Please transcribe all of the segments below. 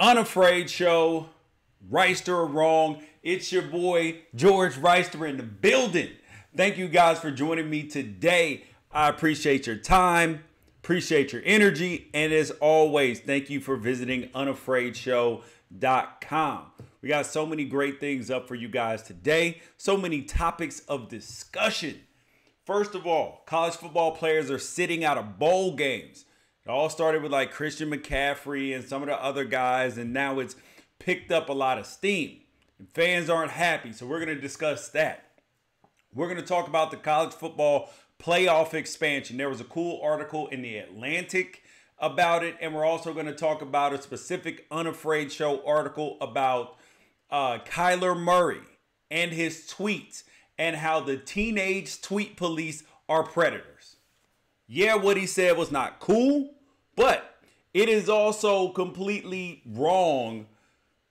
Unafraid Show, Reister or Wrong. It's your boy, George Reister, in the building. Thank you guys for joining me today. I appreciate your time, appreciate your energy, and as always, thank you for visiting unafraidshow.com. We got so many great things up for you guys today, so many topics of discussion. First of all, college football players are sitting out of bowl games. It all started with like Christian McCaffrey and some of the other guys, and now it's picked up a lot of steam. And fans aren't happy, so we're going to discuss that. We're going to talk about the college football playoff expansion. There was a cool article in The Atlantic about it, and we're also going to talk about a specific Unafraid Show article about Kyler Murray and his tweets and how the teenage tweet police are predators. Yeah, what he said was not cool, but it is also completely wrong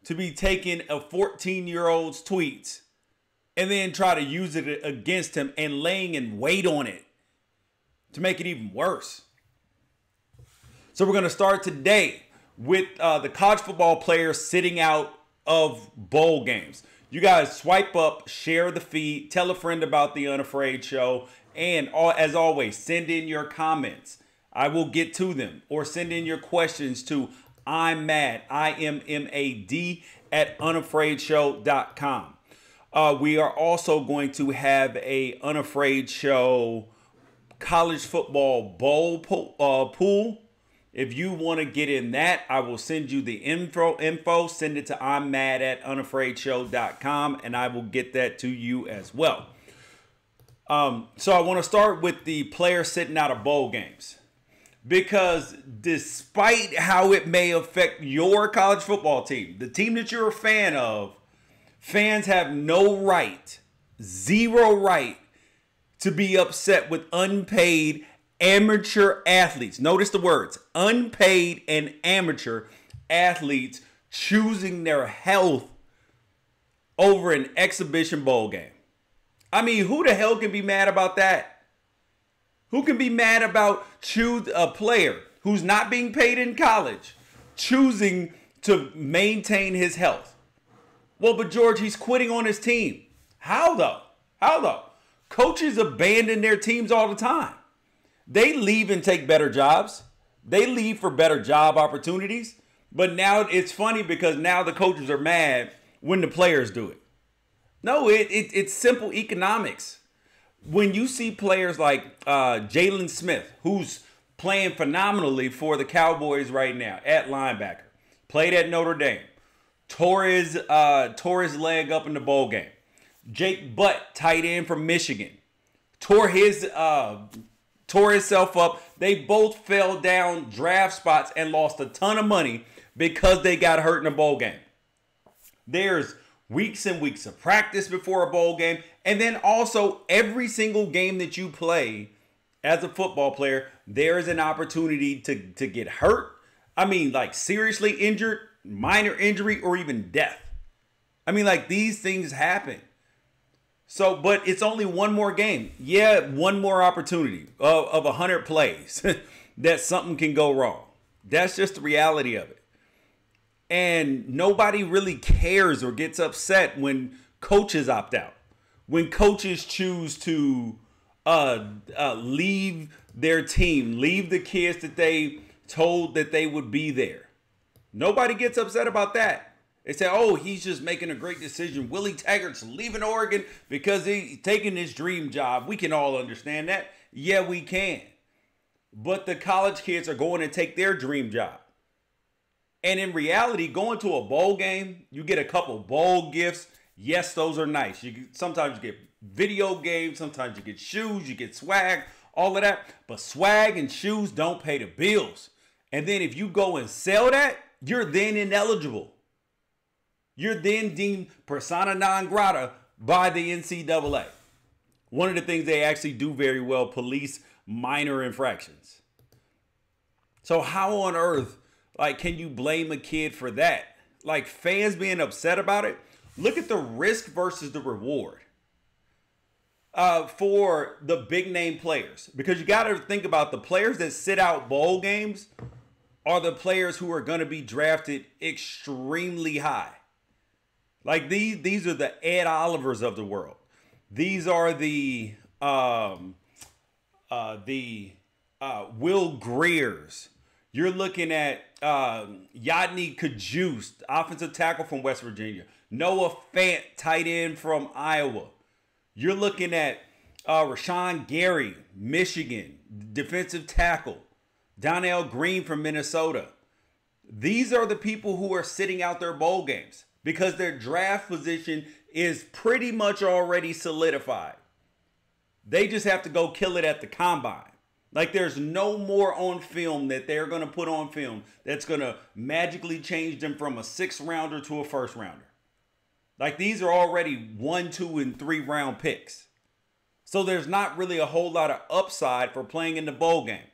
to be taking a 14-year-old's tweets and then try to use it against him and laying in wait on it to make it even worse. So we're going to start today with the college football players sitting out of bowl games. You guys swipe up, share the feed, tell a friend about the Unafraid Show, and as always, send in your comments. I will get to them, or send in your questions to Immad, IMMAD, at unafraidshow.com. We are also going to have a Unafraid Show college football bowl pool. If you want to get in that, I will send you the info. Send it to Immad at unafraidshow.com, and I will get that to you as well. So I want to start with the players sitting out of bowl games, because despite how it may affect your college football team, the team that you're a fan of, fans have no right, zero right, to be upset with unpaid amateur athletes. Notice the words, unpaid and amateur athletes choosing their health over an exhibition bowl game. I mean, who the hell can be mad about that? Who can be mad about choose a player who's not being paid in college choosing to maintain his health? Well, but George, he's quitting on his team. How though? How though? Coaches abandon their teams all the time. They leave and take better jobs. They leave for better job opportunities. But now it's funny because now the coaches are mad when the players do it. No, it's simple economics. When you see players like Jalen Smith, who's playing phenomenally for the Cowboys right now at linebacker, played at Notre Dame, tore his leg up in the bowl game. Jake Butt, tight end from Michigan, tore himself up. They both fell down draft spots and lost a ton of money because they got hurt in a bowl game. There's weeks and weeks of practice before a bowl game. And then also every single game that you play as a football player, there is an opportunity to get hurt. I mean, like seriously injured, minor injury, or even death. I mean, like these things happen. So, but it's only one more game. Yeah, one more opportunity of 100 plays that something can go wrong. That's just the reality of it. And nobody really cares or gets upset when coaches opt out. When coaches choose to leave their team, leave the kids that they told that they would be there. Nobody gets upset about that. They say, oh, he's just making a great decision. Willie Taggart's leaving Oregon because he's taking his dream job. We can all understand that. Yeah, we can. But the college kids are going to take their dream job. And in reality, going to a bowl game, you get a couple bowl gifts. Yes, those are nice. Sometimes you get video games. Sometimes you get shoes. You get swag, all of that. But swag and shoes don't pay the bills. And then if you go and sell that, you're then ineligible. You're then deemed persona non grata by the NCAA. One of the things they actually do very well, police minor infractions. So how on earth, like, can you blame a kid for that? Like, fans being upset about it? Look at the risk versus the reward for the big name players. Because you got to think about the players that sit out bowl games are the players who are going to be drafted extremely high. Like these are the Ed Olivers of the world. These are the Will Greers. You're looking at Yadni Kajus, offensive tackle from West Virginia. Noah Fant, tight end from Iowa. You're looking at Rashawn Gary, Michigan, defensive tackle. Donnell Green from Minnesota. These are the people who are sitting out their bowl games because their draft position is pretty much already solidified. They just have to go kill it at the combine. Like there's no more on film that they're going to put on film that's going to magically change them from a 6th rounder to a 1st rounder. Like these are already 1, 2, and 3 round picks. So there's not really a whole lot of upside for playing in the bowl game.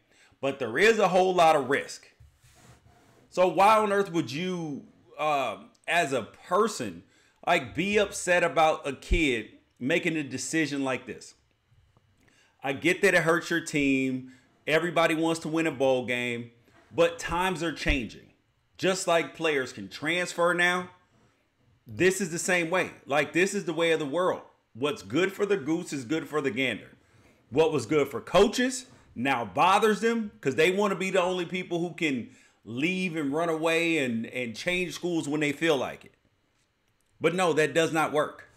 But there is a whole lot of risk. So why on earth would you, as a person, like be upset about a kid making a decision like this? I get that it hurts your team. Everybody wants to win a bowl game. But times are changing. Just like players can transfer now, this is the same way. Like this is the way of the world. What's good for the goose is good for the gander. What was good for coaches now bothers them because they want to be the only people who can leave and run away and change schools when they feel like it. But no, that does not work.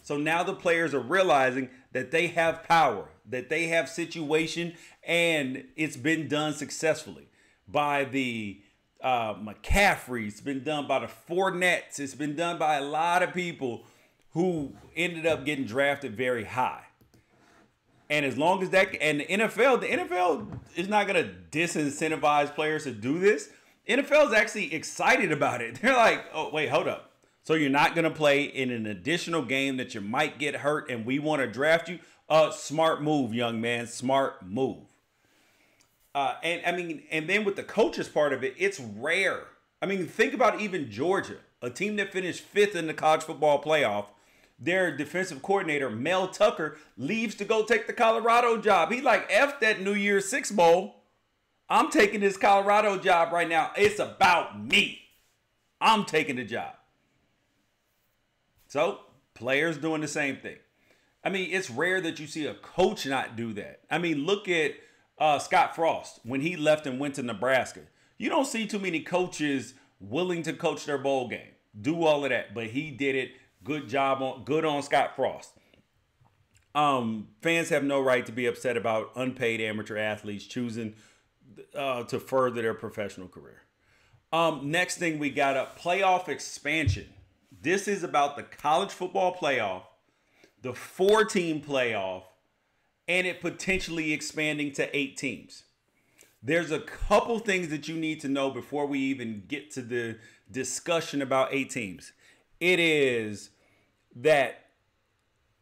So now the players are realizing that they have power, that they have situation, and it's been done successfully by the McCaffreys. It's been done by the Fournettes. It's been done by a lot of people who ended up getting drafted very high. And as long as that, and the NFL is not going to disincentivize players to do this. NFL is actually excited about it. They're like, oh, wait, hold up. So you're not going to play in an additional game that you might get hurt and we want to draft you? Smart move, young man. Smart move. And then with the coaches part of it, it's rare. I mean, think about even Georgia, a team that finished 5th in the college football playoff. Their defensive coordinator, Mel Tucker, leaves to go take the Colorado job. He's like, F that New Year's Six Bowl. I'm taking this Colorado job right now. It's about me. I'm taking the job. So, players doing the same thing. I mean, it's rare that you see a coach not do that. I mean, look at Scott Frost when he left and went to Nebraska. You don't see too many coaches willing to coach their bowl game, do all of that, but he did it. Good on Scott Frost. Fans have no right to be upset about unpaid amateur athletes choosing to further their professional career. Next thing we got up, playoff expansion. This is about the college football playoff, the 4-team playoff, and it potentially expanding to 8 teams. There's a couple things that you need to know before we even get to the discussion about 8 teams. It is that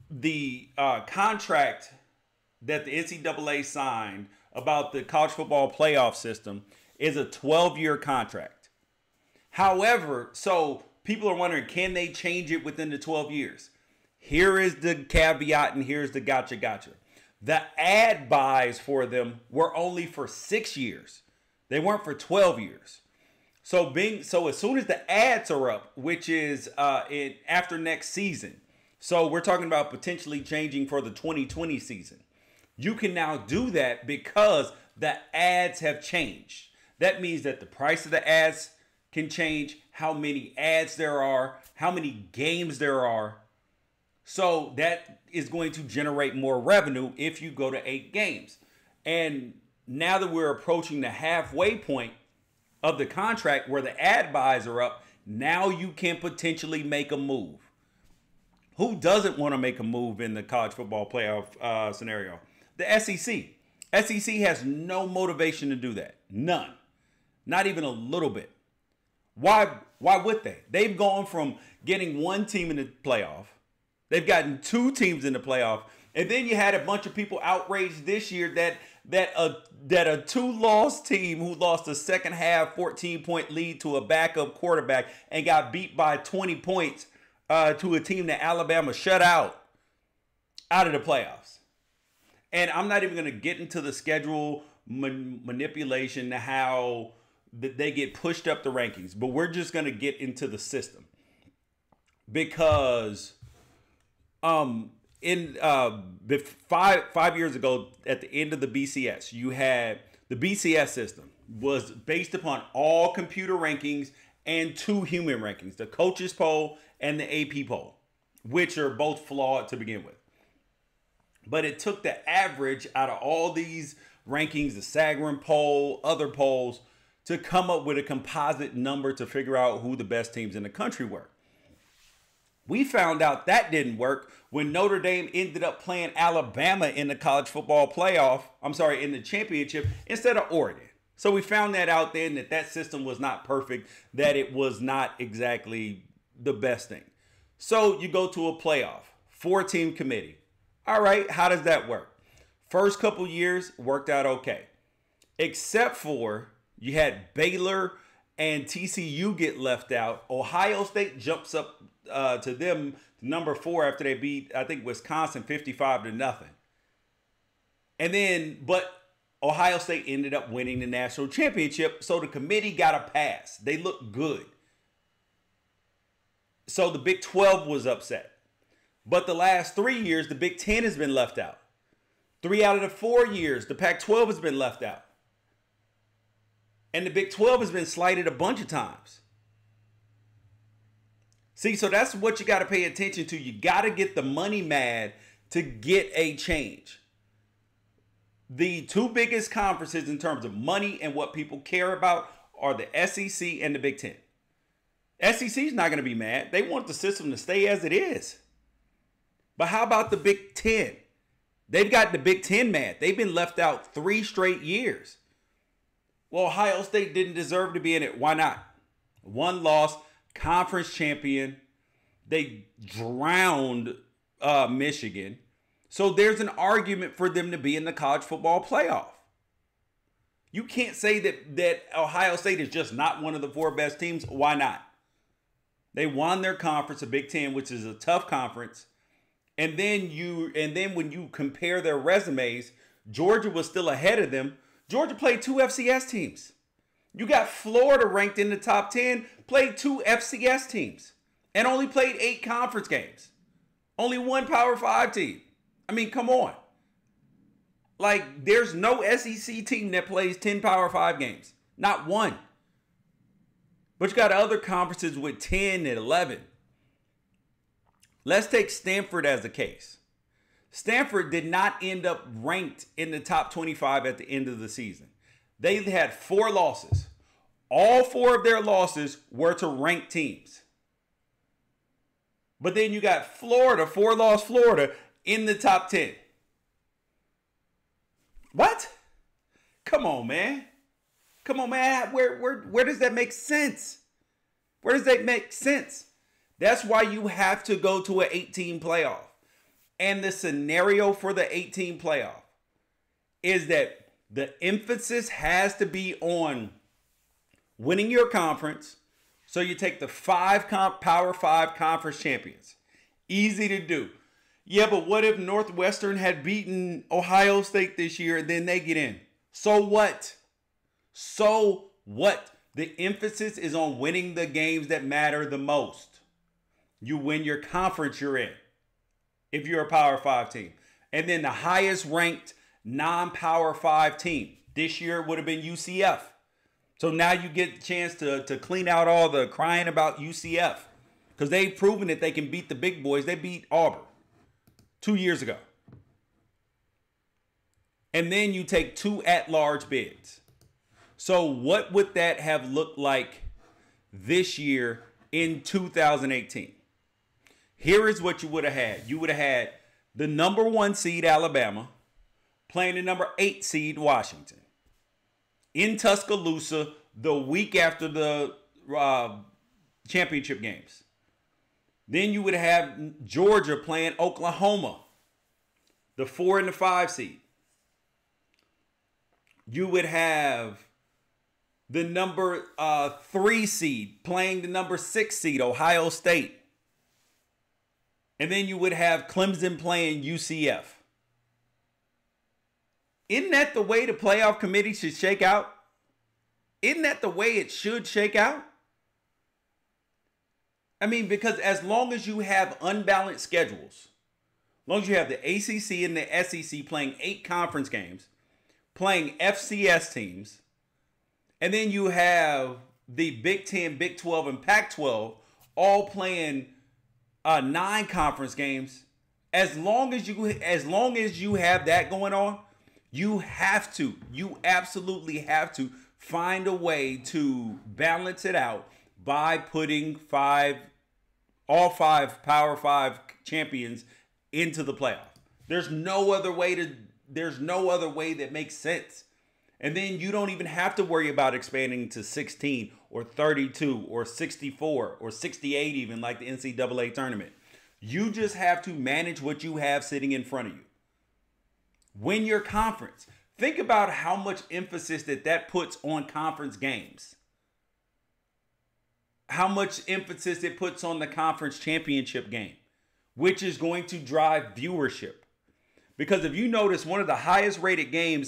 the contract that the NCAA signed about the college football playoff system is a 12-year contract. However, so people are wondering, can they change it within the 12 years? Here is the caveat and here's the gotcha. The ad buys for them were only for 6 years. They weren't for 12 years. So as soon as the ads are up, which is after next season, so we're talking about potentially changing for the 2020 season. You can now do that because the ads have changed. That means that the price of the ads can change, how many ads there are, how many games there are. So that is going to generate more revenue if you go to 8 games. And now that we're approaching the halfway point of the contract where the ad buys are up, now you can potentially make a move. Who doesn't want to make a move in the college football playoff scenario? The SEC. SEC has no motivation to do that. None. Not even a little bit. Why would they? They've gone from getting 1 team in the playoff. They've gotten 2 teams in the playoff. And then you had a bunch of people outraged this year that a 2-loss team who lost a second half 14-point lead to a backup quarterback and got beat by 20 points to a team that Alabama shut out of the playoffs. And I'm not even going to get into the schedule manipulation, how they get pushed up the rankings. But we're just going to get into the system because in 5 years ago, at the end of the BCS, you had the BCS system was based upon all computer rankings and 2 human rankings, the coaches poll and the AP poll, which are both flawed to begin with. But it took the average out of all these rankings, the Sagarin poll, other polls, to come up with a composite number to figure out who the best teams in the country were. We found out that didn't work when Notre Dame ended up playing Alabama in the college football playoff. In the championship instead of Oregon. So we found that out then that system was not perfect, that it was not exactly the best thing. So you go to a playoff, 4-team committee. All right, how does that work? First couple years worked out okay, except for you had Baylor and TCU get left out. Ohio State jumps up to them number 4 after they beat, I think, Wisconsin 55-0. And then, but Ohio State ended up winning the national championship, so the committee got a pass. They looked good. So the Big 12 was upset. But the last 3 years, the Big 10 has been left out. 3 out of the 4 years, the Pac-12 has been left out. And the Big 12 has been slighted a bunch of times. See, so that's what you got to pay attention to. You got to get the money mad to get a change. The 2 biggest conferences in terms of money and what people care about are the SEC and the Big 10. SEC is not going to be mad. They want the system to stay as it is. But how about the Big 10? They've got the Big 10 mad. They've been left out 3 straight years. Well, Ohio State didn't deserve to be in it. Why not? 1 loss, conference champion. They drowned Michigan. So there's an argument for them to be in the college football playoff. You can't say that Ohio State is just not one of the 4 best teams. Why not? They won their conference, the Big 10, which is a tough conference. And then when you compare their resumes, Georgia was still ahead of them. Georgia played 2 FCS teams. You got Florida ranked in the top 10, played 2 FCS teams, and only played 8 conference games. Only 1 Power 5 team. I mean, come on. Like, there's no SEC team that plays 10 Power 5 games. Not one. But you got other conferences with 10 and 11. Let's take Stanford as a case. Stanford did not end up ranked in the top 25 at the end of the season. They had 4 losses. All 4 of their losses were to ranked teams. But then you got Florida, 4-loss Florida, in the top 10. What? Come on, man. Come on, man. Where does that make sense? Where does that make sense? That's why you have to go to an 18 playoff. And the scenario for the 18 playoff is that the emphasis has to be on winning your conference. So you take the 5 Power 5 conference champions. Easy to do. Yeah, but what if Northwestern had beaten Ohio State this year and then they get in? So what? So what? The emphasis is on winning the games that matter the most. You win your conference you're in, if you're a Power 5 team. And then the highest ranked non-Power 5 team. This year it would have been UCF. So now you get a chance to clean out all the crying about UCF. Because they've proven that they can beat the big boys. They beat Auburn 2 years ago. And then you take 2 at-large bids. So what would that have looked like this year in 2018? Here is what you would have had. You would have had the number 1 seed Alabama playing the number 8 seed Washington in Tuscaloosa the week after the championship games. Then you would have Georgia playing Oklahoma, the 4 and the 5 seed. You would have the number 3 seed playing the number 6 seed Ohio State. And then you would have Clemson playing UCF. Isn't that the way the playoff committee should shake out? Isn't that the way it should shake out? I mean, because as long as you have unbalanced schedules, as long as you have the ACC and the SEC playing 8 conference games, playing FCS teams, and then you have the Big 10, Big 12, and Pac-12 all playing 9 conference games, as long as you have that going on, you absolutely have to find a way to balance it out by putting all 5 Power 5 champions into the playoff. There's no other way that makes sense. And then you don't even have to worry about expanding to 16 or 32 or 64 or 68 even, like the NCAA tournament. You just have to manage what you have sitting in front of you. Win your conference. Think about how much emphasis that puts on conference games. How much emphasis it puts on the conference championship game, which is going to drive viewership. Because if you notice, the highest rated game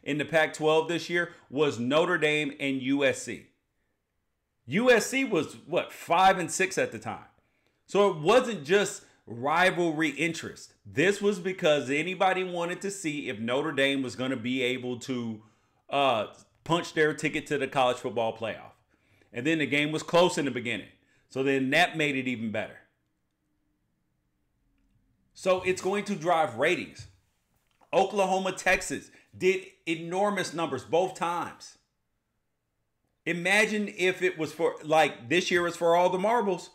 in the Pac-12 this year was Notre Dame and USC. USC was 5-6 at the time. So it wasn't just rivalry interest. This was because anybody wanted to see if Notre Dame was going to be able to punch their ticket to the college football playoff. And then the game was close in the beginning. So then that made it even better. So it's going to drive ratings. Oklahoma, Texas did enormous numbers both times. Imagine if it was for, this year was for all the marbles.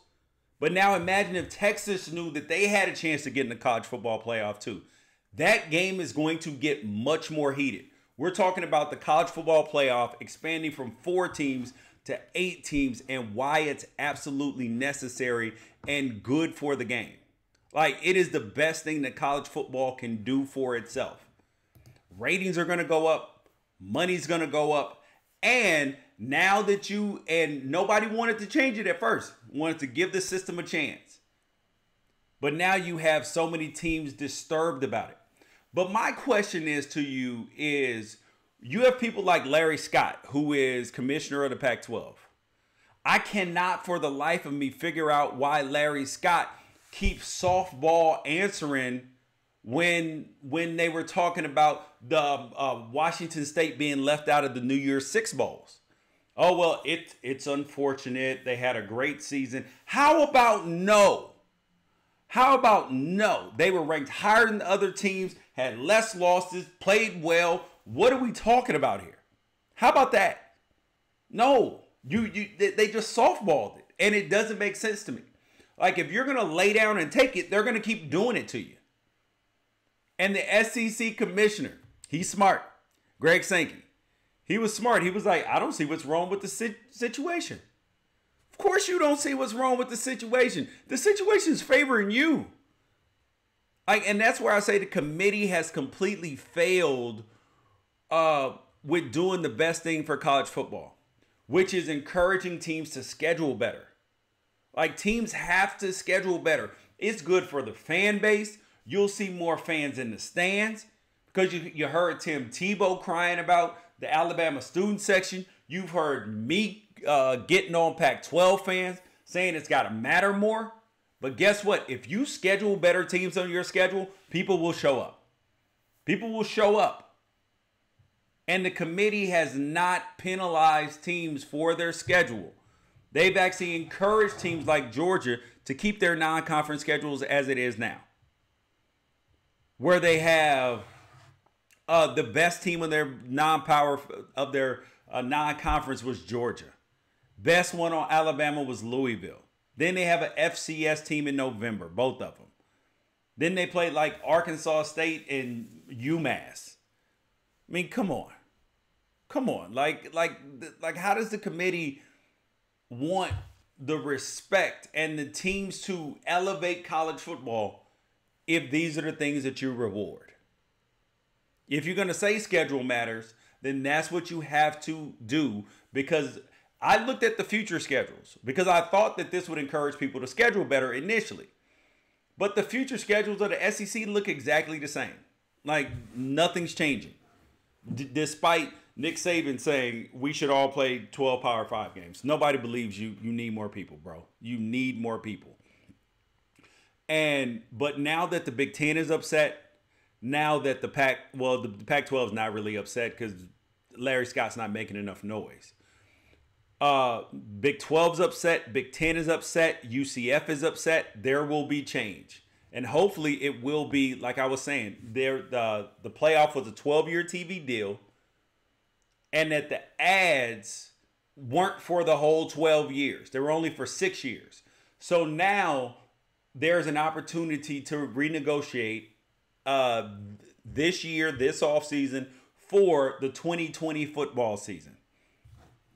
But now imagine if Texas knew that they had a chance to get in the college football playoff too. That game is going to get much more heated. We're talking about the college football playoff expanding from 4 teams to 8 teams and why it's absolutely necessary and good for the game. It is the best thing that college football can do for itself. Ratings are going to go up. Money's going to go up. And now that nobody wanted to change it at first, wanted to give the system a chance. But now you have so many teams disturbed about it. But my question to you is, you have people like Larry Scott, who is commissioner of the Pac-12. I cannot for the life of me figure out why Larry Scott keeps softball answering when they were talking about the Washington State being left out of the New Year's Six Bowls. Oh, well, it's unfortunate. They had a great season. How about no? They were ranked higher than the other teams, had less losses, played well. What are we talking about here? How about that? No, they just softballed it, and it doesn't make sense to me. If you're going to lay down and take it, they're going to keep doing it to you. And the SEC commissioner, he's smart. Greg Sankey. He was smart. He was like, I don't see what's wrong with the situation. Of course you don't see what's wrong with the situation. The situation is favoring you. And that's where I say the committee has completely failed with doing the best thing for college football, which is encouraging teams to schedule better. Teams have to schedule better. It's good for the fan base. You'll see more fans in the stands because you heard Tim Tebow crying about the Alabama student section. You've heard me getting on Pac-12 fans saying it's got to matter more. But guess what? If you schedule better teams on your schedule, people will show up. People will show up. And the committee has not penalized teams for their schedule. They've actually encouraged teams like Georgia to keep their non-conference schedules as it is now. Where they have the best team of their non-conference was Georgia. Best one on Alabama was Louisville. Then they have an FCS team in November, both of them. Then they played Arkansas State and UMass. I mean, come on. How does the committee want the respect and the teams to elevate college football if these are the things that you reward? If you're going to say schedule matters, then that's what you have to do, because I looked at the future schedules because I thought that this would encourage people to schedule better initially. But the future schedules of the SEC look exactly the same. Nothing's changing. Despite Nick Saban saying we should all play 12 Power 5 games. Nobody believes you. You need more people, bro. You need more people. But now that the Big Ten is upset, now that the Pac-12 is not really upset because Larry Scott's not making enough noise. Big 12's upset. Big 10 is upset. UCF is upset. There will be change. And hopefully it will be, like I was saying, the playoff was a 12-year TV deal. And that the ads weren't for the whole 12 years. They were only for 6 years. So now there's an opportunity to renegotiate this year, this offseason, for the 2020 football season.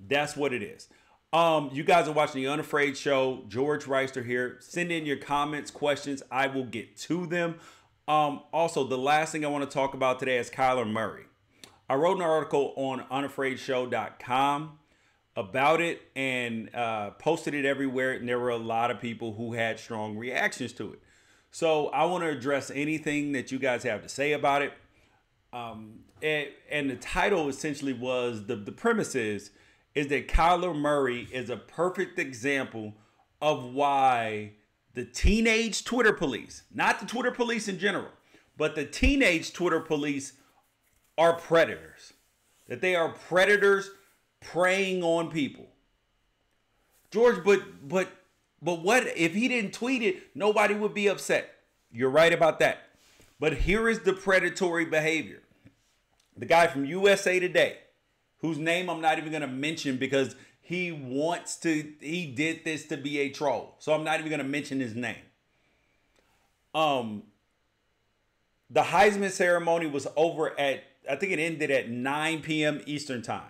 That's what it is. You guys are watching the Unafraid Show. George Reister here. Send in your comments, questions. I will get to them. Also, the last thing I want to talk about today is Kyler Murray. I wrote an article on unafraidshow.com about it and posted it everywhere. And there were a lot of people who had strong reactions to it. So I want to address anything that you guys have to say about it. And the title essentially was, the premise is that Kyler Murray is a perfect example of why the teenage Twitter police, not the Twitter police in general, but the teenage Twitter police are predators. That they are predators preying on people. George, but what if he didn't tweet it? Nobody would be upset. You're right about that. But here is the predatory behavior. The guy from USA Today, whose name I'm not even going to mention because he did this to be a troll. So I'm not even going to mention his name. The Heisman ceremony was over at, I think it ended at 9 p.m. Eastern time.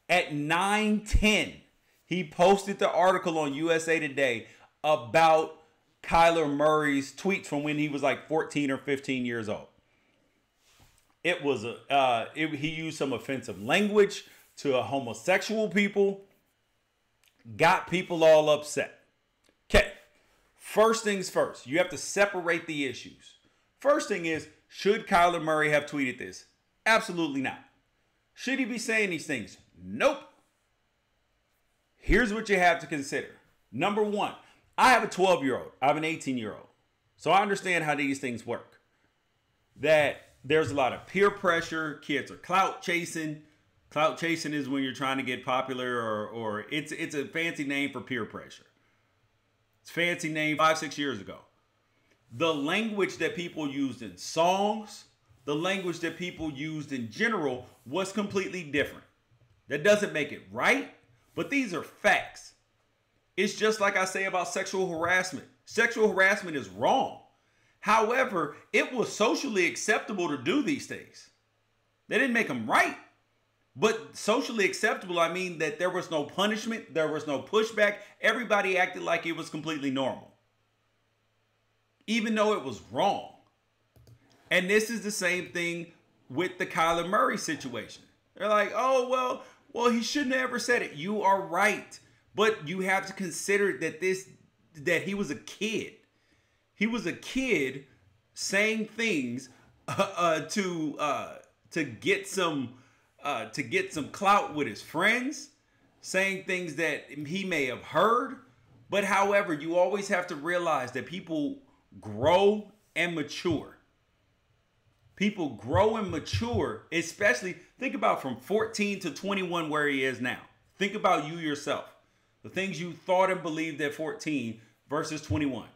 At 9:10, he posted the article on USA Today about Kyler Murray's tweets from when he was like 14 or 15 years old. It was he used some offensive language to homosexual people, got people all upset. Okay, first things first, you have to separate the issues. First thing is, should Kyler Murray have tweeted this? Absolutely not. Should he be saying these things? Nope. Here's what you have to consider. Number one, I have a 12-year-old. I have an 18-year-old. So I understand how these things work. That there's a lot of peer pressure. Kids are clout chasing. Clout chasing is when you're trying to get popular, or it's a fancy name for peer pressure. It's a fancy name 5-6 years ago. The language that people used in songs, the language that people used in general was completely different. That doesn't make it right, but these are facts. It's just like I say about sexual harassment. Sexual harassment is wrong. However, it was socially acceptable to do these things. They didn't make them right. But socially acceptable, I mean that there was no punishment, there was no pushback. Everybody acted like it was completely normal, even though it was wrong. And this is the same thing with the Kyler Murray situation. They're like, oh, well, he shouldn't have ever said it. You are right. But you have to consider that he was a kid. He was a kid saying things to get some clout with his friends, saying things that he may have heard. But however, you always have to realize that people grow and mature. People grow and mature, especially think about from 14 to 21 where he is now. Think about you yourself. The things you thought and believed at 14 versus 21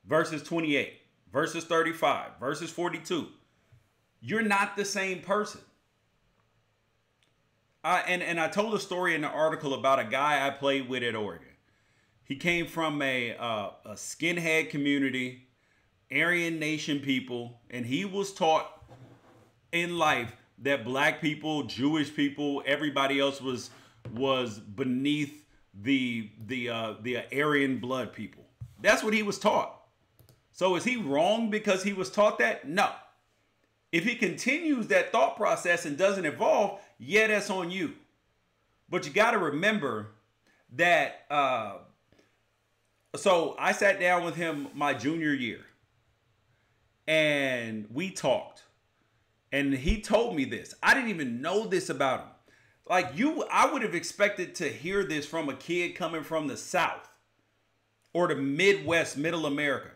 versus 28 versus 35 versus 42. You're not the same person. And I told a story in the article about a guy I played with at Oregon. He came from a skinhead community, Aryan Nation people, and he was taught in life that black people, Jewish people, everybody else was beneath the Aryan blood people. That's what he was taught. So is he wrong because he was taught that? No. If he continues that thought process and doesn't evolve, yeah, that's on you. But you got to remember that, so I sat down with him my junior year and we talked, and he told me this. I didn't even know this about him. Like I would have expected to hear this from a kid coming from the South or the Midwest, Middle America.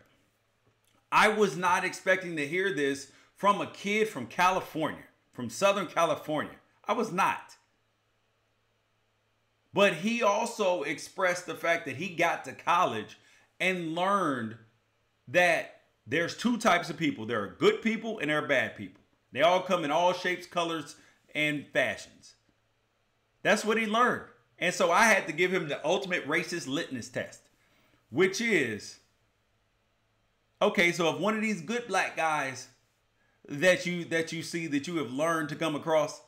I was not expecting to hear this from a kid from California, from Southern California. I was not. But he also expressed the fact that he got to college and learned that there's two types of people. There are good people and there are bad people. They all come in all shapes, colors, and fashions. That's what he learned. And so I had to give him the ultimate racist litmus test, which is, okay, so if one of these good black guys that you see that you have learned to come across,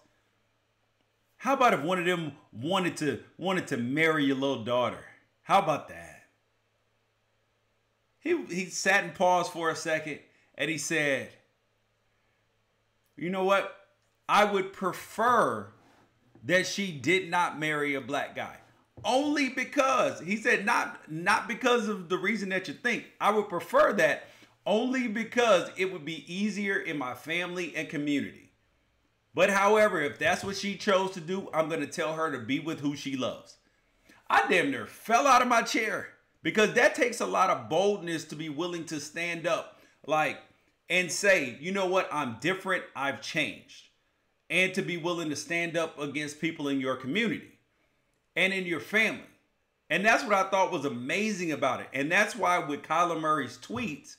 how about if one of them wanted to marry your little daughter? How about that? He sat and paused for a second and he said, you know what? I would prefer that she did not marry a black guy. Only because, he said, not because of the reason that you think. I would prefer that only because it would be easier in my family and community. But however, if that's what she chose to do, I'm going to tell her to be with who she loves. I damn near fell out of my chair because that takes a lot of boldness to be willing to stand up and say, you know what? I'm different. I've changed. And to be willing to stand up against people in your community and in your family. And that's what I thought was amazing about it. And that's why with Kyler Murray's tweets,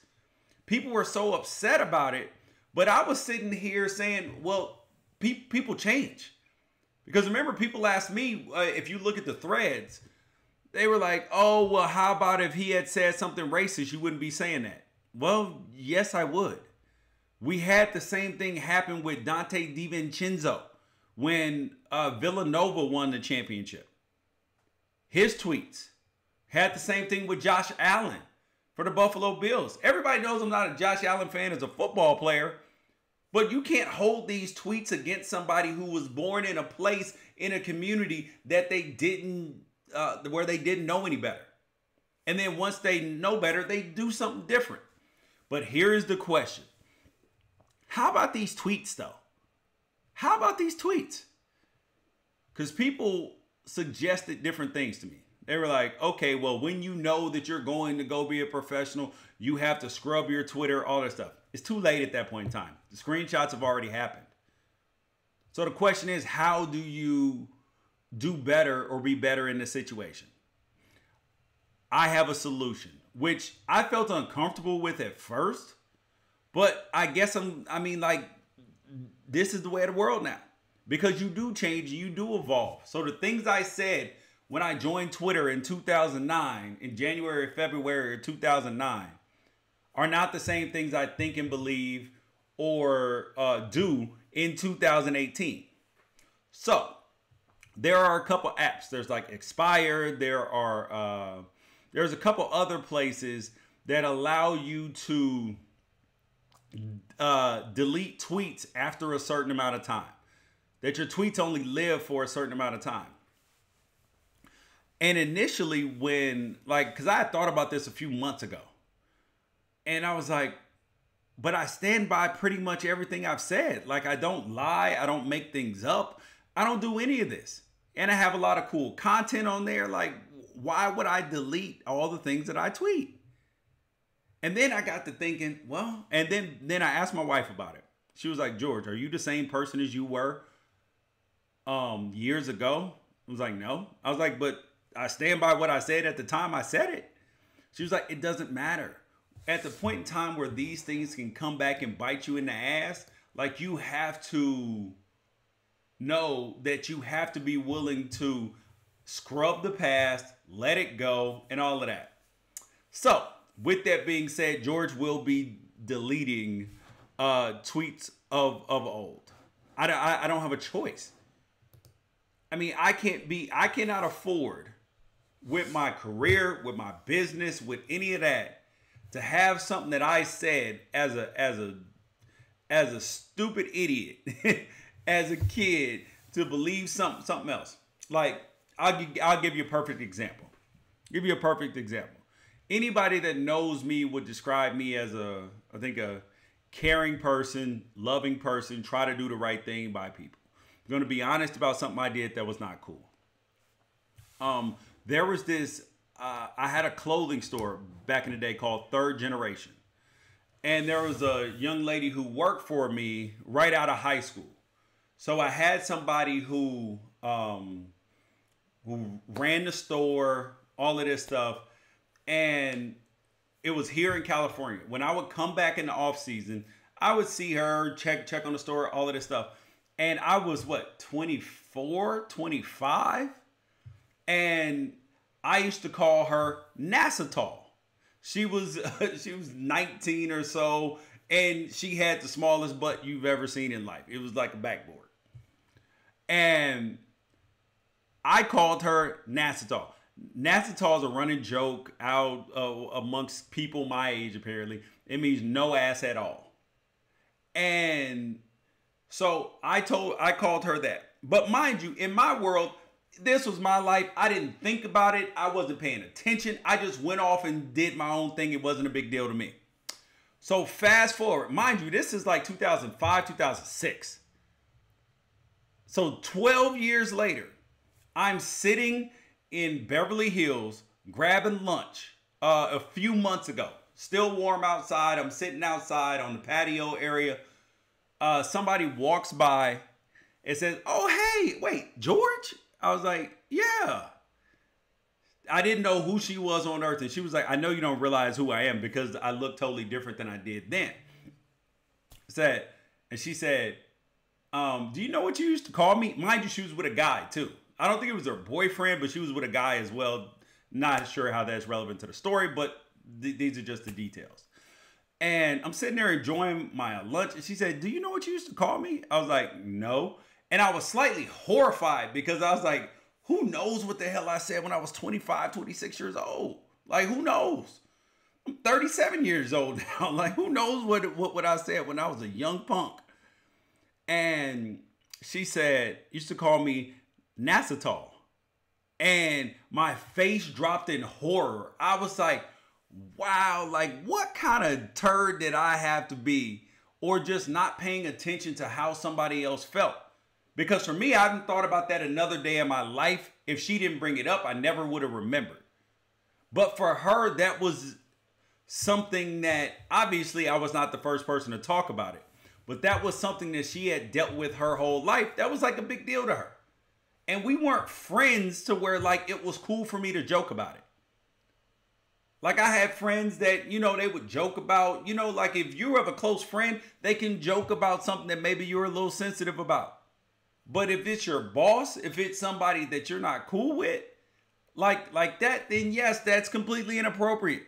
people were so upset about it. But I was sitting here saying, well, people change. Because remember, people asked me, if you look at the threads, they were like, oh, well, how about if he had said something racist, you wouldn't be saying that. Well, yes, I would. We had the same thing happen with Dante DiVincenzo when Villanova won the championship. His tweets had the same thing with Josh Allen for the Buffalo Bills. Everybody knows I'm not a Josh Allen fan as a football player, but you can't hold these tweets against somebody who was born in a place, in a community that they didn't, where they didn't know any better. And then once they know better, they do something different. But here is the question. How about these tweets, though? How about these tweets? Because people suggested different things to me. They were like, okay, well, when you know that you're going to go be a professional, you have to scrub your Twitter, all that stuff. It's too late at that point in time. The screenshots have already happened. So the question is, how do you do better or be better in this situation? I have a solution, which I felt uncomfortable with at first. But I guess this is the way of the world now. Because you do change, you do evolve. So the things I said when I joined Twitter in 2009, in January, February of 2009, are not the same things I think and believe or do in 2018. So there are a couple apps. There's like Expire. There's a couple other places that allow you to delete tweets after a certain amount of time, that your tweets only live for a certain amount of time. And initially because I had thought about this a few months ago and I was like, but I stand by pretty much everything I've said. Like, I don't lie. I don't make things up. I don't do any of this. And I have a lot of cool content on there. Like, why would I delete all the things that I tweet? And then I got to thinking, well, and then I asked my wife about it. She was like, George, are you the same person as you were years ago? I was like, no. I was like, but I stand by what I said at the time I said it. She was like, it doesn't matter. At the point in time where these things can come back and bite you in the ass, like, you have to know that you have to be willing to scrub the past, let it go, and all of that. So, with that being said, George will be deleting tweets of old. I don't have a choice. I mean, I cannot afford, with my career, with my business, with any of that, to have something that I said as a stupid idiot as a kid to believe something else. Like, I'll give you a perfect example. Anybody that knows me would describe me as a caring person, loving person, try to do the right thing by people. going to be honest about something I did that was not cool. There was this, I had a clothing store back in the day called Third Generation. And there was a young lady who worked for me right out of high school. So I had somebody who ran the store, all of this stuff. And it was here in California. When I would come back in the off season, I would see her, check on the store, all of this stuff. And I was, what, 24, 25? And I used to call her NASA tall. She was 19 or so, and she had the smallest butt you've ever seen in life. It was like a backboard. And I called her NASA tall. NASA tall is a running joke out amongst people my age, apparently. It means no ass at all. And so I called her that. But mind you, in my world, this was my life. I didn't think about it. I wasn't paying attention. I just went off and did my own thing. It wasn't a big deal to me. So fast forward. Mind you, this is like 2005, 2006. So 12 years later, I'm sitting in Beverly Hills grabbing lunch a few months ago. Still warm outside. I'm sitting outside on the patio area. Somebody walks by and says, "Oh, hey, wait, George?" I was like, "Yeah." I didn't know who she was on earth. And she was like, "I know you don't realize who I am because I look totally different than I did then." She said, "Do you know what you used to call me?" Mind you, she was with a guy too. I don't think it was her boyfriend, but she was with a guy as well. Not sure how that's relevant to the story, but these are just the details. And I'm sitting there enjoying my lunch. And she said, "Do you know what you used to call me?" I was like, "No." And I was slightly horrified because I was like, who knows what the hell I said when I was 25, 26 years old? Like, who knows? I'm 37 years old now. Like, who knows what I said when I was a young punk? And she said, used to call me NASA tall. And my face dropped in horror. I was like, wow, like what kind of turd did I have to be? Or just not paying attention to how somebody else felt? Because for me, I haven't thought about that another day in my life. If she didn't bring it up, I never would have remembered. But for her, that was something that obviously I was not the first person to talk about it. But that was something that she had dealt with her whole life. That was like a big deal to her. And we weren't friends to where like it was cool for me to joke about it. Like I had friends that, you know, they would joke about, you know, like if you have a close friend, they can joke about something that maybe you're a little sensitive about. But if it's your boss, if it's somebody that you're not cool with, like that, then yes, that's completely inappropriate.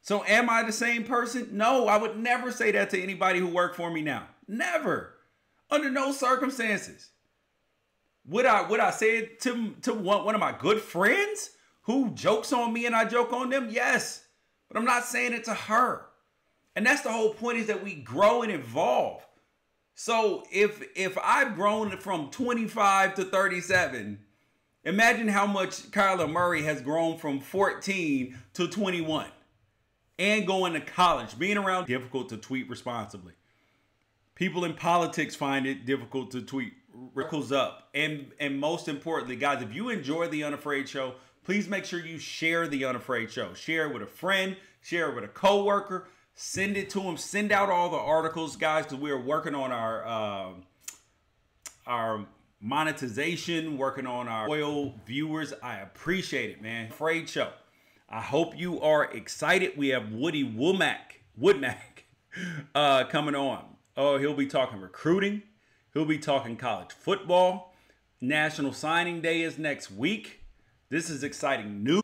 So am I the same person? No, I would never say that to anybody who worked for me now. Never. Under no circumstances. Would I say it to one of my good friends who jokes on me and I joke on them? Yes. But I'm not saying it to her. And that's the whole point, is that we grow and evolve. So if I've grown from 25 to 37, imagine how much Kyler Murray has grown from 14 to 21 and going to college, being around. Difficult to tweet responsibly. People in politics find it difficult to tweet. Rickles up. And most importantly, guys, if you enjoy The Unafraid Show, please make sure you share The Unafraid Show. Share it with a friend, share it with a coworker. Send it to them. Send out all the articles, guys, because we're working on our monetization, working on our loyal viewers. I appreciate it, man. Afraid Show. I hope you are excited. We have Woody Woodmack coming on. Oh, he'll be talking recruiting. He'll be talking college football. National Signing Day is next week. This is exciting news.